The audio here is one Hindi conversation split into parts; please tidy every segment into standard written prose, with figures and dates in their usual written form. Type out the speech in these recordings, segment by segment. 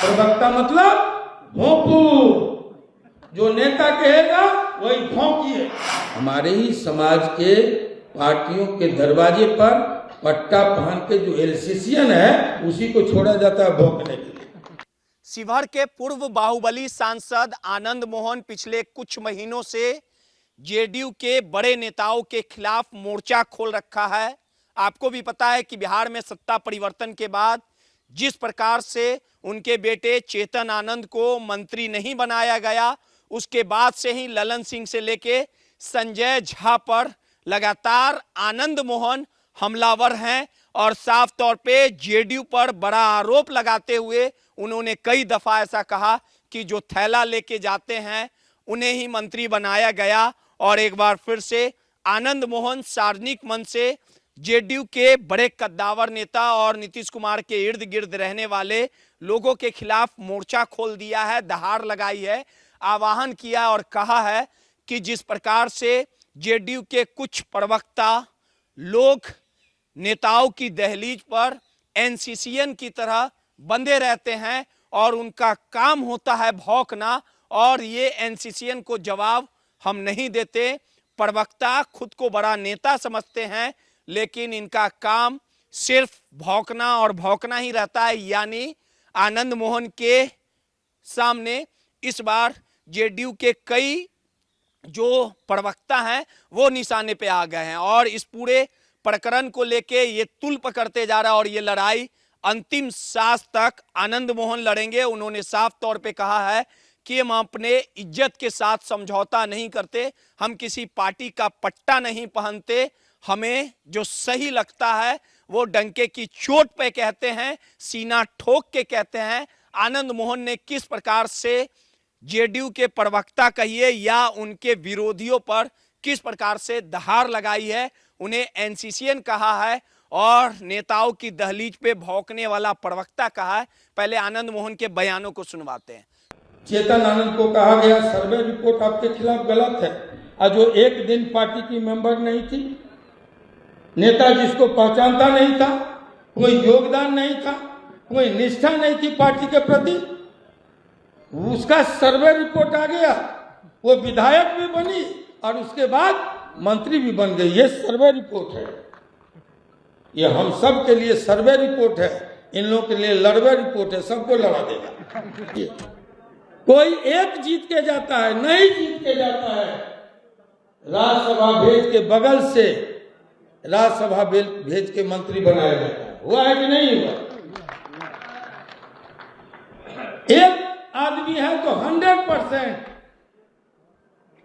प्रवक्ता मतलब भोंपू, जो नेता कहेगा वही भोंकिए। हमारे ही समाज के पार्टियों के दरवाजे पर पट्टा पहन के जो एलसीसीएन है उसी को छोड़ा जाता है भोंकने के लिए। शिवहर के पूर्व बाहुबली सांसद आनंद मोहन पिछले कुछ महीनों से जेडीयू के बड़े नेताओं के खिलाफ मोर्चा खोल रखा है। आपको भी पता है कि बिहार में सत्ता परिवर्तन के बाद जिस प्रकार से उनके बेटे चेतन आनंद को मंत्री नहीं बनाया गया, उसके बाद से ही ललन सिंह से लेके संजय झा पर लगातार आनंद मोहन हमलावर हैं और साफ तौर पे जेडीयू पर बड़ा आरोप लगाते हुए उन्होंने कई दफा ऐसा कहा कि जो थैला लेके जाते हैं उन्हें ही मंत्री बनाया गया। और एक बार फिर से आनंद मोहन सार्वजनिक मंच से जेडीयू के बड़े कद्दावर नेता और नीतीश कुमार के इर्द गिर्द रहने वाले लोगों के खिलाफ मोर्चा खोल दिया है, दहाड़ लगाई है, आह्वान किया और कहा है कि जिस प्रकार से जेडीयू के कुछ प्रवक्ता लोग नेताओं की दहलीज पर एनसीसीएन की तरह बंधे रहते हैं और उनका काम होता है भौंकना, और ये एनसीसीएन को जवाब हम नहीं देते। प्रवक्ता खुद को बड़ा नेता समझते हैं लेकिन इनका काम सिर्फ भौंकना और भौंकना ही रहता है। यानी आनंद मोहन के सामने इस बार जेडीयू के कई जो प्रवक्ता हैं वो निशाने पे आ गए हैं और इस पूरे प्रकरण को लेके ये तुल पकड़ते जा रहा है और ये लड़ाई अंतिम सांस तक आनंद मोहन लड़ेंगे। उन्होंने साफ तौर पे कहा है कि हम अपने इज्जत के साथ समझौता नहीं करते, हम किसी पार्टी का पट्टा नहीं पहनते, हमें जो सही लगता है वो डंके की चोट पे कहते हैं, सीना ठोक के कहते हैं। आनंद मोहन ने किस प्रकार से जेडीयू के प्रवक्ता कहिए या उनके विरोधियों पर किस प्रकार से दहाड़ लगाई है, उन्हें एनसीसीएन कहा है और नेताओं की दहलीज पे भौंकने वाला प्रवक्ता कहा है। पहले आनंद मोहन के बयानों को सुनवाते हैं। चेतन आनंद को कहा गया सर्वे रिपोर्ट आपके खिलाफ गलत है, और जो एक दिन पार्टी की मेंबर नहीं थी, नेता जिसको पहचानता नहीं था, कोई योगदान नहीं था, कोई निष्ठा नहीं थी पार्टी के प्रति, उसका सर्वे रिपोर्ट आ गया, वो विधायक भी बनी और उसके बाद मंत्री भी बन गई। ये सर्वे रिपोर्ट है, ये हम सब के लिए सर्वे रिपोर्ट है, इन लोगों के लिए लड़वे रिपोर्ट है, सबको लड़ा देगा। कोई एक जीत के जाता है, नहीं जीत के जाता है, राज्यसभा भेज के बगल से राज्यसभा भेज के मंत्री बनाया जाता है। हुआ है कि नहीं हुआ? एक आदमी है तो 100%,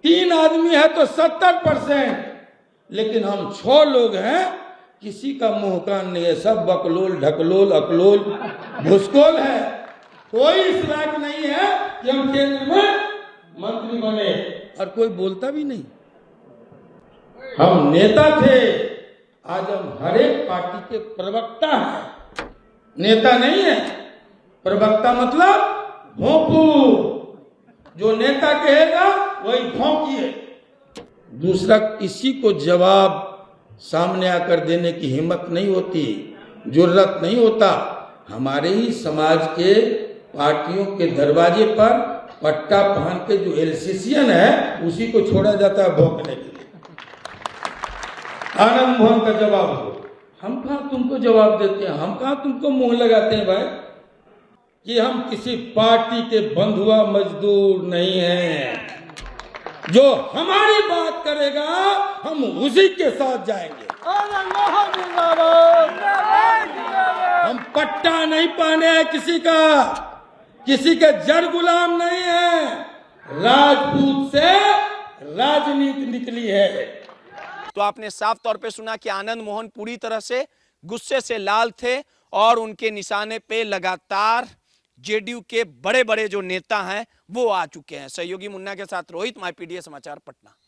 3 आदमी है तो 70%, लेकिन हम 6 लोग हैं, किसी का मुंह कान नहीं है, सब बकलोल ढकलोल अकलोल भुसकोल है, कोई इस लायक नहीं है कि हम केंद्र में मंत्री बने, और कोई बोलता भी नहीं। हम नेता थे, आज हम हर एक पार्टी के प्रवक्ता हैं, नेता नहीं है। प्रवक्ता मतलब भोंपू, जो नेता कहेगा वही भोंकिए। दूसरा किसी को जवाब सामने आकर देने की हिम्मत नहीं होती, जुर्रत नहीं होता। हमारे ही समाज के पार्टियों के दरवाजे पर पट्टा पहन के जो एलसीसीएन है उसी को छोड़ा जाता है भोंकने के लिए। आनंद मोहन का जवाब दो, हम कहाँ तुमको जवाब देते हैं, हम कहाँ तुमको मुंह लगाते हैं भाई, कि हम किसी पार्टी के बंधुआ मजदूर नहीं हैं। जो हमारी बात करेगा हम उसी के साथ जाएंगे। हम पट्टा नहीं पहने हैं किसी का, किसी के जड़ गुलाम नहीं है, राजपूत से राजनीति निकली है। तो आपने साफ तौर पे सुना कि आनंद मोहन पूरी तरह से गुस्से से लाल थे और उनके निशाने पे लगातार जेडीयू के बड़े बड़े जो नेता हैं वो आ चुके हैं। सहयोगी मुन्ना के साथ रोहित, माय पीडीए समाचार, पटना।